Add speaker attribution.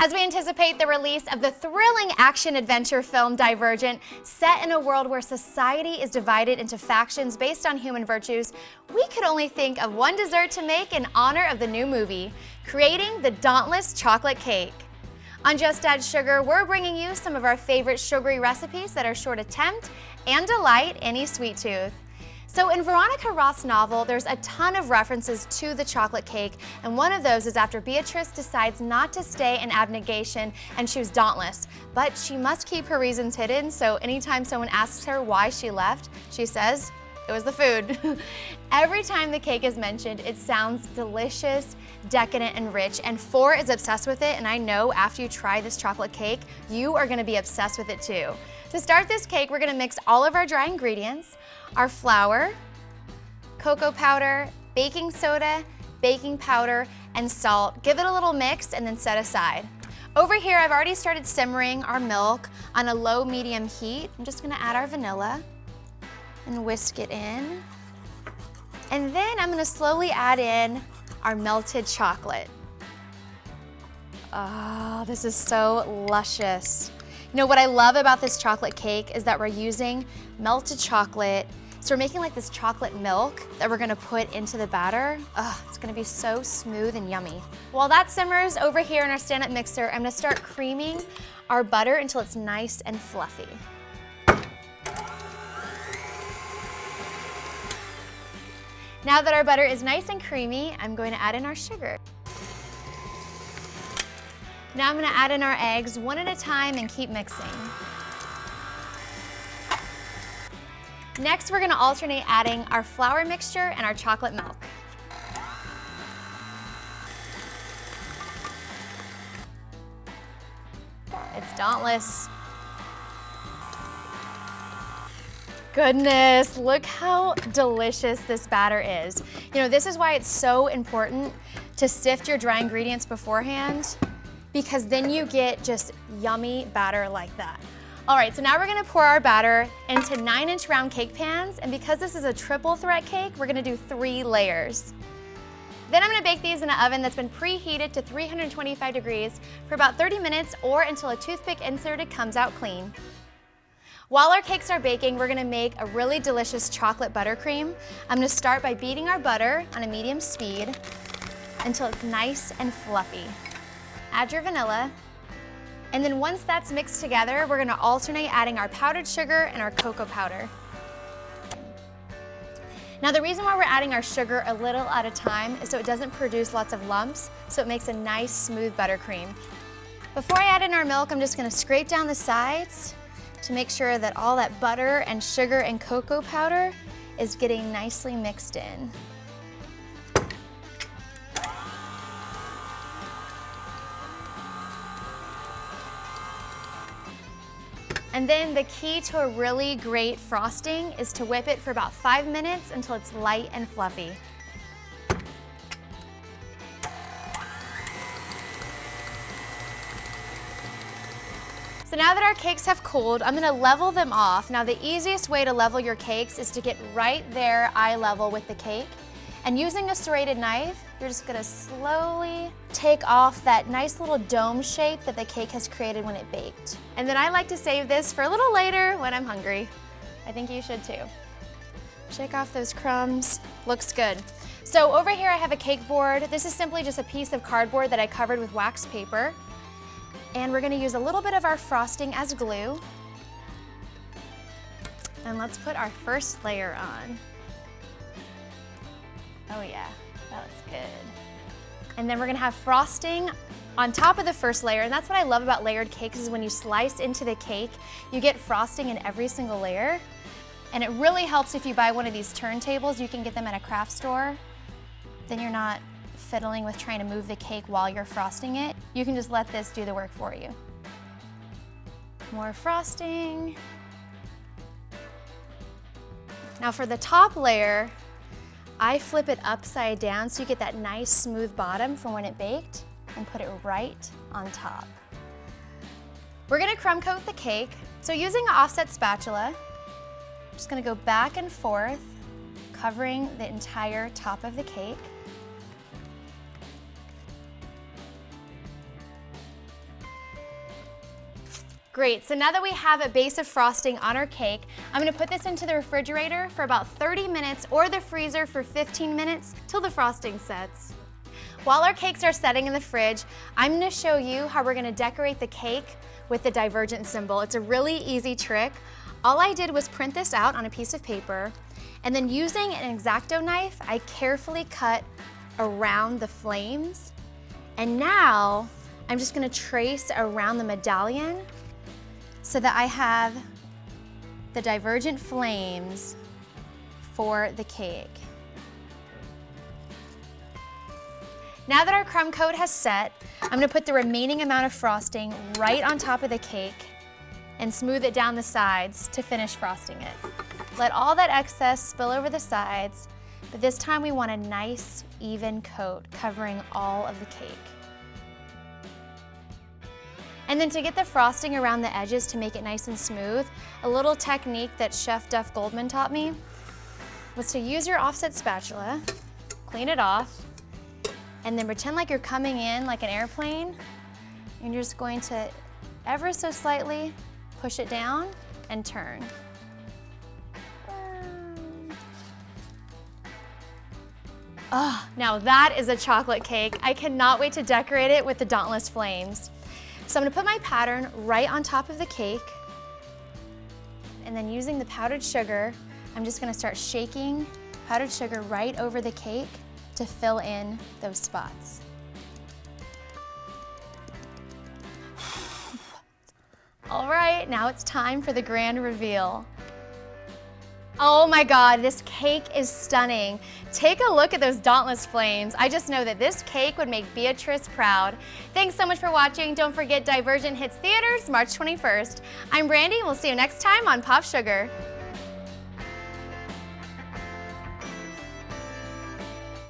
Speaker 1: As we anticipate the release of the thrilling action-adventure film Divergent, set in a world where society is divided into factions based on human virtues, we could only think of one dessert to make in honor of the new movie, creating the Dauntless chocolate cake. On Just Add Sugar, we're bringing you some of our favorite sugary recipes that are sure to tempt and delight any sweet tooth. So in Veronica Roth's novel, there's a ton of references to the chocolate cake, and one of those is after Beatrice decides not to stay in abnegation and choose Dauntless. But she must keep her reasons hidden, so anytime someone asks her why she left, she says, it was the food. Every time the cake is mentioned, it sounds delicious, decadent, and rich, and 4 is obsessed with it, and I know after you try this chocolate cake, you are gonna be obsessed with it too. To start this cake, we're gonna mix all of our dry ingredients, our flour, cocoa powder, baking soda, baking powder, and salt. Give it a little mix and then set aside. Over here, I've already started simmering our milk on a low-medium heat. I'm just gonna add our vanilla and whisk it in. And then I'm gonna slowly add in our melted chocolate. Oh, this is so luscious. You know, what I love about this chocolate cake is that we're using melted chocolate. So we're making like this chocolate milk that we're gonna put into the batter. Oh, it's gonna be so smooth and yummy. While that simmers over here in our stand-up mixer, I'm gonna start creaming our butter until it's nice and fluffy. Now that our butter is nice and creamy, I'm going to add in our sugar. Now I'm gonna add in our eggs one at a time and keep mixing. Next, we're gonna alternate adding our flour mixture and our chocolate milk. It's Dauntless. Goodness, look how delicious this batter is. You know, this is why it's so important to sift your dry ingredients beforehand, because then you get just yummy batter like that. All right, so now we're gonna pour our batter into 9-inch round cake pans, and because this is a triple threat cake, we're gonna do 3 layers. Then I'm gonna bake these in an oven that's been preheated to 325 degrees for about 30 minutes or until a toothpick inserted comes out clean. While our cakes are baking, we're gonna make a really delicious chocolate buttercream. I'm gonna start by beating our butter on a medium speed until it's nice and fluffy. Add your vanilla, and then once that's mixed together, we're gonna alternate adding our powdered sugar and our cocoa powder. Now the reason why we're adding our sugar a little at a time is so it doesn't produce lots of lumps, so it makes a nice smooth buttercream. Before I add in our milk, I'm just gonna scrape down the sides to make sure that all that butter and sugar and cocoa powder is getting nicely mixed in. And then the key to a really great frosting is to whip it for about 5 minutes until it's light and fluffy. So now that our cakes have cooled, I'm gonna level them off. Now the easiest way to level your cakes is to get right there eye level with the cake. And using a serrated knife, you're just gonna slowly take off that nice little dome shape that the cake has created when it baked. And then I like to save this for a little later when I'm hungry. I think you should too. Shake off those crumbs, looks good. So over here I have a cake board. This is simply just a piece of cardboard that I covered with wax paper. And we're gonna use a little bit of our frosting as glue. And let's put our first layer on. Oh yeah, that looks good. And then we're gonna have frosting on top of the first layer, and that's what I love about layered cakes is when you slice into the cake, you get frosting in every single layer. And it really helps if you buy one of these turntables. You can get them at a craft store. Then you're not fiddling with trying to move the cake while you're frosting it. You can just let this do the work for you. More frosting. Now for the top layer, I flip it upside down so you get that nice smooth bottom from when it baked and put it right on top. We're gonna crumb coat the cake. So using an offset spatula, I'm just gonna go back and forth, covering the entire top of the cake. Great, so now that we have a base of frosting on our cake, I'm gonna put this into the refrigerator for about 30 minutes or the freezer for 15 minutes till the frosting sets. While our cakes are setting in the fridge, I'm gonna show you how we're gonna decorate the cake with the Divergent symbol. It's a really easy trick. All I did was print this out on a piece of paper, and then using an X-Acto knife, I carefully cut around the flames. And now, I'm just gonna trace around the medallion so that I have the Divergent flames for the cake. Now that our crumb coat has set, I'm gonna put the remaining amount of frosting right on top of the cake and smooth it down the sides to finish frosting it. Let all that excess spill over the sides, but this time we want a nice, even coat covering all of the cake. And then to get the frosting around the edges to make it nice and smooth, a little technique that Chef Duff Goldman taught me was to use your offset spatula, clean it off, and then pretend like you're coming in like an airplane, and you're just going to ever so slightly push it down and turn. Oh, now that is a chocolate cake. I cannot wait to decorate it with the Dauntless flames. So I'm gonna put my pattern right on top of the cake, and then using the powdered sugar, I'm just gonna start shaking powdered sugar right over the cake to fill in those spots. All right, now it's time for the grand reveal. Oh my God, this cake is stunning. Take a look at those Dauntless flames. I just know that this cake would make Beatrice proud. Thanks so much for watching. Don't forget Divergent hits theaters March 21st. I'm Brandi, and we'll see you next time on Pop Sugar.